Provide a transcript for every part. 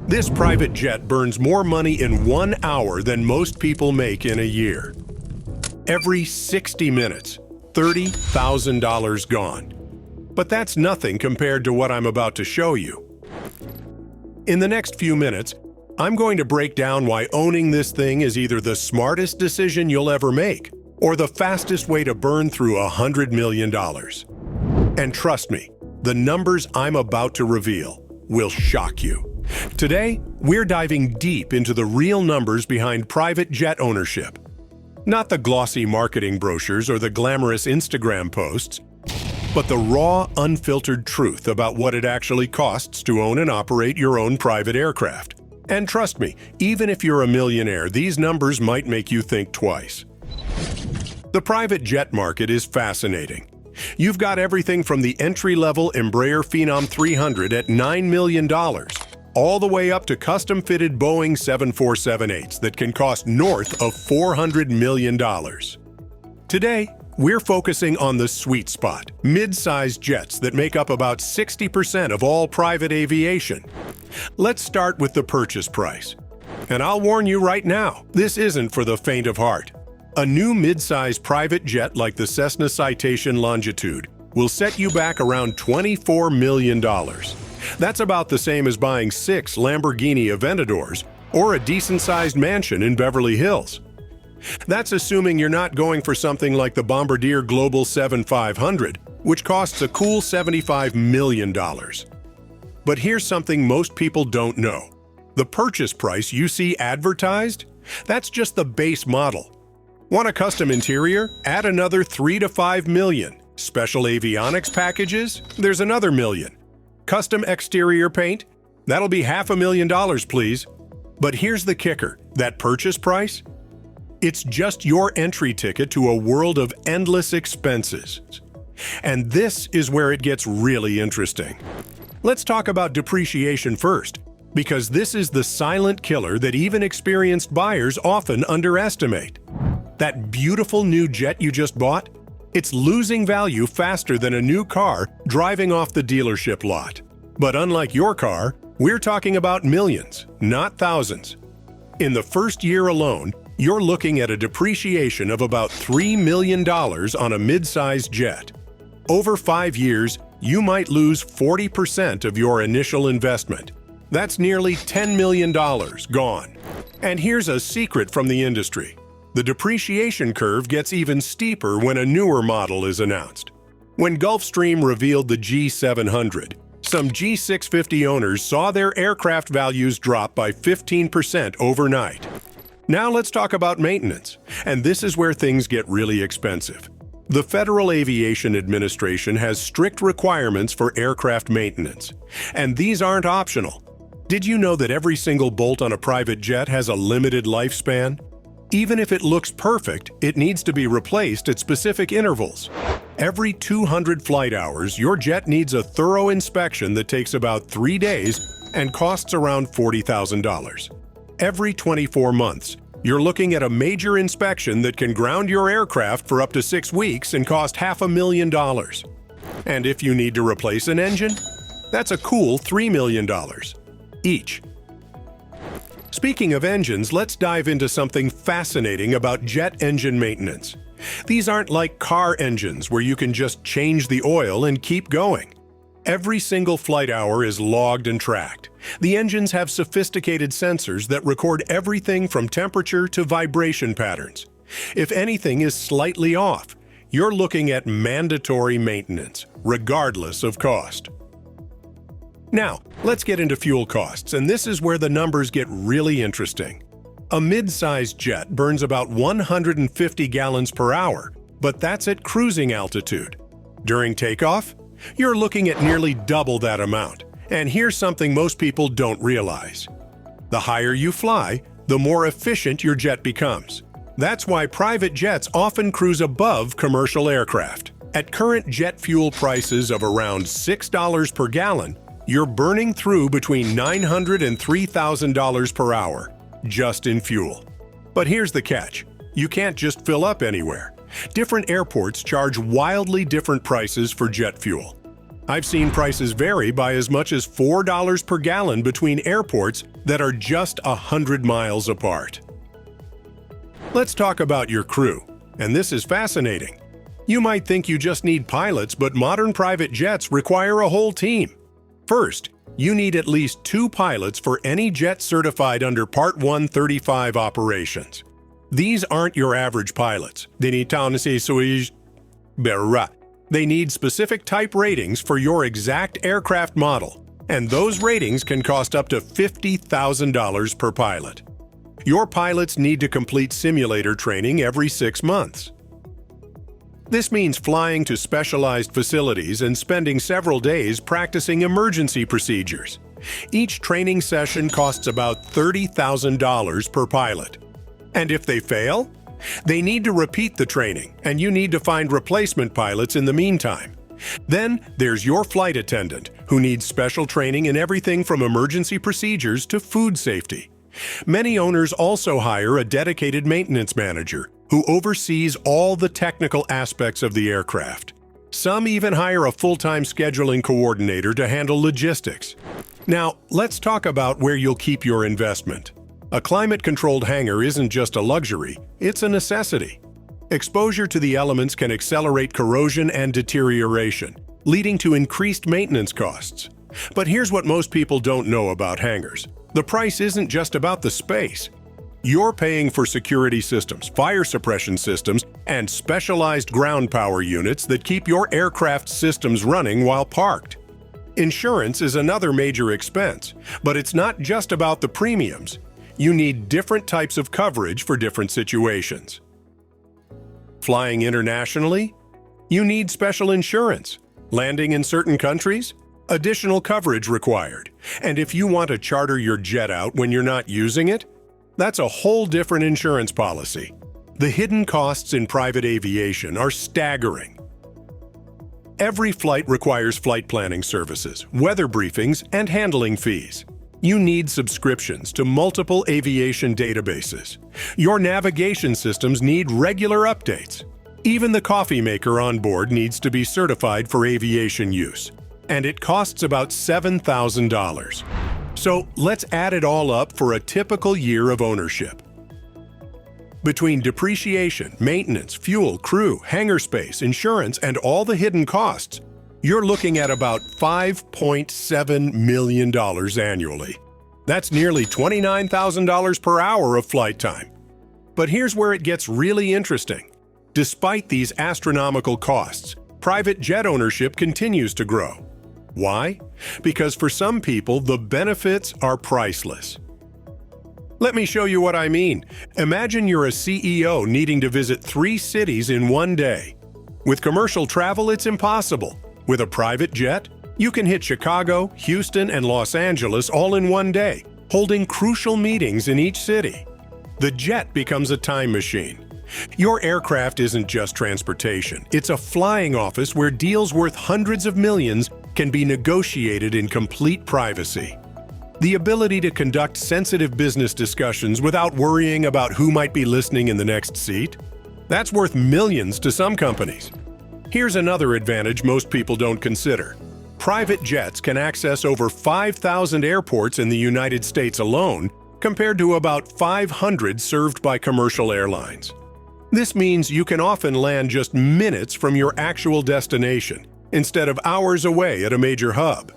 This private jet burns more money in 1 hour than most people make in a year. Every 60 minutes, $30,000 gone. But that's nothing compared to what I'm about to show you. In the next few minutes, I'm going to break down why owning this thing is either the smartest decision you'll ever make or the fastest way to burn through $100 million. And trust me, the numbers I'm about to reveal will shock you. Today, we're diving deep into the real numbers behind private jet ownership. Not the glossy marketing brochures or the glamorous Instagram posts, but the raw, unfiltered truth about what it actually costs to own and operate your own private aircraft. And trust me, even if you're a millionaire, these numbers might make you think twice. The private jet market is fascinating. You've got everything from the entry-level Embraer Phenom 300 at $9 million, all the way up to custom-fitted Boeing 747-8s that can cost north of $400 million. Today, we're focusing on the sweet spot, mid-sized jets that make up about 60% of all private aviation. Let's start with the purchase price. And I'll warn you right now, this isn't for the faint of heart. A new mid-size private jet like the Cessna Citation Longitude will set you back around $24 million. That's about the same as buying 6 Lamborghini Aventadors or a decent-sized mansion in Beverly Hills. That's assuming you're not going for something like the Bombardier Global 7500, which costs a cool $75 million. But here's something most people don't know. The purchase price you see advertised? That's just the base model. Want a custom interior? Add another $3 to $5 million. Special avionics packages? There's another $1 million. Custom exterior paint? That'll be $500,000, please. But here's the kicker, that purchase price? It's just your entry ticket to a world of endless expenses. And this is where it gets really interesting. Let's talk about depreciation first, because this is the silent killer that even experienced buyers often underestimate. That beautiful new jet you just bought? It's losing value faster than a new car driving off the dealership lot. But unlike your car, we're talking about millions, not thousands. In the first year alone, you're looking at a depreciation of about $3 million on a mid-sized jet. Over 5 years, you might lose 40% of your initial investment. That's nearly $10 million gone. And here's a secret from the industry. The depreciation curve gets even steeper when a newer model is announced. When Gulfstream revealed the G700, some G650 owners saw their aircraft values drop by 15% overnight. Now let's talk about maintenance, and this is where things get really expensive. The Federal Aviation Administration has strict requirements for aircraft maintenance, and these aren't optional. Did you know that every single bolt on a private jet has a limited lifespan? Even if it looks perfect, it needs to be replaced at specific intervals. Every 200 flight hours, your jet needs a thorough inspection that takes about 3 days and costs around $40,000. Every 24 months, you're looking at a major inspection that can ground your aircraft for up to 6 weeks and cost $500,000. And if you need to replace an engine, that's a cool $3 million each. Speaking of engines, let's dive into something fascinating about jet engine maintenance. These aren't like car engines where you can just change the oil and keep going. Every single flight hour is logged and tracked. The engines have sophisticated sensors that record everything from temperature to vibration patterns. If anything is slightly off, you're looking at mandatory maintenance, regardless of cost. Now, let's get into fuel costs, and this is where the numbers get really interesting. A mid-sized jet burns about 150 gallons per hour, but that's at cruising altitude. During takeoff, you're looking at nearly double that amount. And here's something most people don't realize. The higher you fly, the more efficient your jet becomes. That's why private jets often cruise above commercial aircraft. At current jet fuel prices of around $6 per gallon, you're burning through between $900 and $3,000 per hour, just in fuel. But here's the catch. You can't just fill up anywhere. Different airports charge wildly different prices for jet fuel. I've seen prices vary by as much as $4 per gallon between airports that are just 100 miles apart. Let's talk about your crew, and this is fascinating. You might think you just need pilots, but modern private jets require a whole team. First, you need at least 2 pilots for any jet certified under Part 135 operations. These aren't your average pilots. They need specific type ratings for your exact aircraft model, and those ratings can cost up to $50,000 per pilot. Your pilots need to complete simulator training every 6 months. This means flying to specialized facilities and spending several days practicing emergency procedures. Each training session costs about $30,000 per pilot. And if they fail, they need to repeat the training, and you need to find replacement pilots in the meantime. Then there's your flight attendant, who needs special training in everything from emergency procedures to food safety. Many owners also hire a dedicated maintenance manager who oversees all the technical aspects of the aircraft. Some even hire a full-time scheduling coordinator to handle logistics. Now, let's talk about where you'll keep your investment. A climate-controlled hangar isn't just a luxury, it's a necessity. Exposure to the elements can accelerate corrosion and deterioration, leading to increased maintenance costs. But here's what most people don't know about hangars. The price isn't just about the space. You're paying for security systems, fire suppression systems, and specialized ground power units that keep your aircraft systems running while parked. Insurance is another major expense, but it's not just about the premiums. You need different types of coverage for different situations. Flying internationally? You need special insurance. Landing in certain countries? Additional coverage required. And if you want to charter your jet out when you're not using it, that's a whole different insurance policy. The hidden costs in private aviation are staggering. Every flight requires flight planning services, weather briefings, and handling fees. You need subscriptions to multiple aviation databases. Your navigation systems need regular updates. Even the coffee maker on board needs to be certified for aviation use, and it costs about $7,000. So let's add it all up for a typical year of ownership. Between depreciation, maintenance, fuel, crew, hangar space, insurance, and all the hidden costs, you're looking at about $5.7 million annually. That's nearly $29,000 per hour of flight time. But here's where it gets really interesting. Despite these astronomical costs, private jet ownership continues to grow. Why? Because for some people, the benefits are priceless. Let me show you what I mean. Imagine you're a CEO needing to visit 3 cities in one day. With commercial travel, it's impossible. With a private jet, you can hit Chicago, Houston, and Los Angeles all in one day, holding crucial meetings in each city. The jet becomes a time machine. Your aircraft isn't just transportation. It's a flying office where deals worth hundreds of millions can be negotiated in complete privacy. The ability to conduct sensitive business discussions without worrying about who might be listening in the next seat? That's worth millions to some companies. Here's another advantage most people don't consider. Private jets can access over 5,000 airports in the United States alone, compared to about 500 served by commercial airlines. This means you can often land just minutes from your actual destination, instead of hours away at a major hub.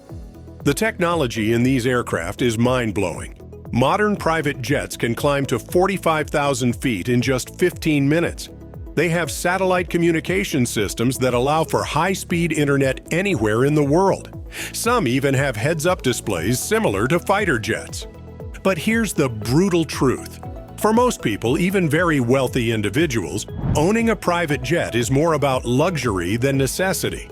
The technology in these aircraft is mind-blowing. Modern private jets can climb to 45,000 feet in just 15 minutes. They have satellite communication systems that allow for high-speed internet anywhere in the world. Some even have heads-up displays similar to fighter jets. But here's the brutal truth. For most people, even very wealthy individuals, owning a private jet is more about luxury than necessity.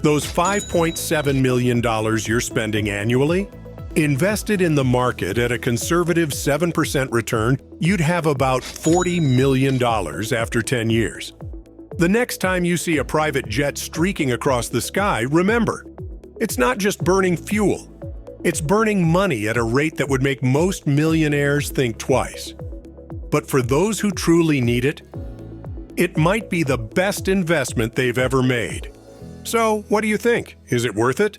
Those $5.7 million you're spending annually? Invested in the market at a conservative 7% return, you'd have about $40 million after 10 years. The next time you see a private jet streaking across the sky, remember, it's not just burning fuel. It's burning money at a rate that would make most millionaires think twice. But for those who truly need it, it might be the best investment they've ever made. So, what do you think? Is it worth it?